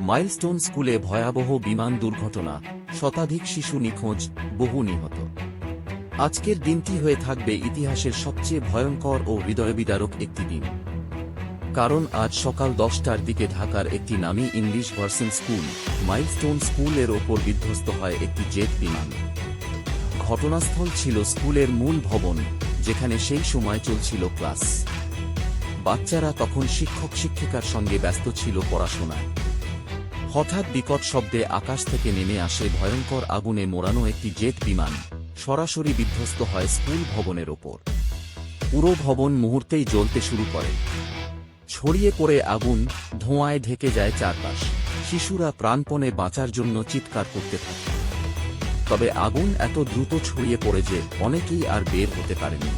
Milestone স্কুলে ভয়াবহ বিমান দুর্ঘটনা, শতাধিক শিশু নিখোঁজ, বহু নিহত। আজকের দিনটি হয়ে থাকবে ইতিহাসের সবচেয়ে ভয়ঙ্কর ও হৃদয়বিদারক একটি দিন। কারণ আজ সকাল 10টার দিকে ঢাকার একটি নামী ইংলিশ ভার্সন স্কুল, মাইলস্টোন স্কুলের ওপর বিধ্বস্ত হয় একটি জেট বিমান। ঘটনাস্থল ছিল স্কুলের মূল ভবন, যেখানে সেই সময় চলছিল ক্লাস। বাচ্চারা তখন শিক্ষক শিক্ষিকার সঙ্গে ব্যস্ত ছিল পড়াশোনায়। হঠাৎ বিকট শব্দে আকাশ থেকে নেমে আসে ভয়ঙ্কর আগুনে মোড়ানো একটি জেট বিমান, সরাসরি বিধ্বস্ত হয় স্কুল ভবনের ওপর। পুরো ভবন মুহূর্তেই জ্বলতে শুরু করে। ছড়িয়ে পড়ে আগুন, ধোঁয়ায় ঢেকে যায় চারপাশ। শিশুরা প্রাণপণে বাঁচার জন্য চিৎকার করতে থাকে। তবে আগুন এত দ্রুত ছড়িয়ে পড়ে যে অনেকেই আর বের হতে পারেনি।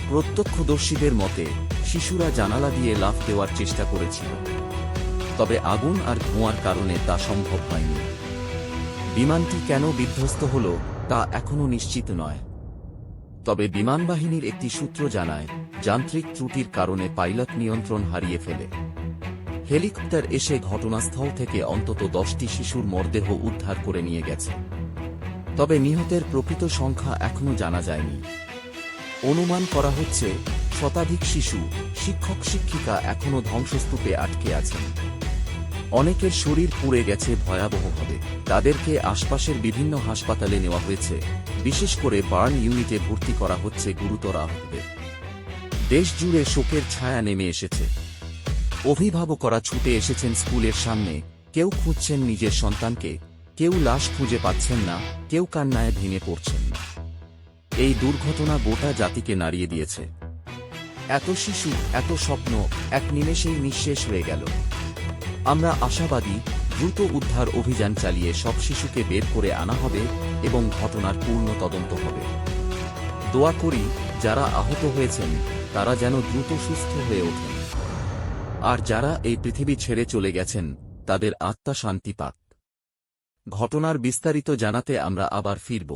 প্রত্যক্ষদর্শীদের মতে, শিশুরা জানালা দিয়ে লাফ দেওয়ার চেষ্টা করেছিল, তবে আগুন আর ধোঁয়ার কারণে তা সম্ভব হয়নি। বিমানটি কেন বিধ্বস্ত হল তা এখনও নিশ্চিত নয়। তবে বিমানবাহিনীর একটি সূত্র জানায়, যান্ত্রিক ত্রুটির কারণে পাইলট নিয়ন্ত্রণ হারিয়ে ফেলে। হেলিকপ্টার এসে ঘটনাস্থল থেকে অন্তত 10টি শিশুর মরদেহ উদ্ধার করে নিয়ে গেছে। তবে নিহতের প্রকৃত সংখ্যা এখনও জানা যায়নি। অনুমান করা হচ্ছে, শতাধিক শিশু, শিক্ষক শিক্ষিকা এখনও ধ্বংসস্তূপে আটকে আছেন। অনেকের শরীর পুড়ে গেছে ভয়াবহভাবে। তাদেরকে আশপাশের বিভিন্ন হাসপাতালে নেওয়া হয়েছে, বিশেষ করে বার্ন ইউনিটে ভর্তি করা হচ্ছে গুরুতর আহতদের। দেশ জুড়ে শোকের ছায়া নেমে এসেছে। অভিভাবকরা ছুটে এসেছেন স্কুলের সামনে, কেউ খুঁজছেন নিজের সন্তানকে, কেউ লাশ খুঁজে পাচ্ছেন না, কেউ কান্নায় ভেঙে পড়ছেন না। এই দুর্ঘটনা গোটা জাতিকে নাড়িয়ে দিয়েছে। এত শিশু, এত স্বপ্ন এক নিমেষেই নিঃশেষ হয়ে গেল। আমরা আশাবাদী, দ্রুত উদ্ধার অভিযান চালিয়ে সব শিশুকে বের করে আনা হবে এবং ঘটনার পূর্ণ তদন্ত হবে। দোয়া করি, যারা আহত হয়েছেন তারা যেন দ্রুত সুস্থ হয়ে ওঠেন, আর যারা এই পৃথিবী ছেড়ে চলে গেছেন তাদের আত্মা শান্তি পাক। ঘটনার বিস্তারিত জানাতে আমরা আবার ফিরব।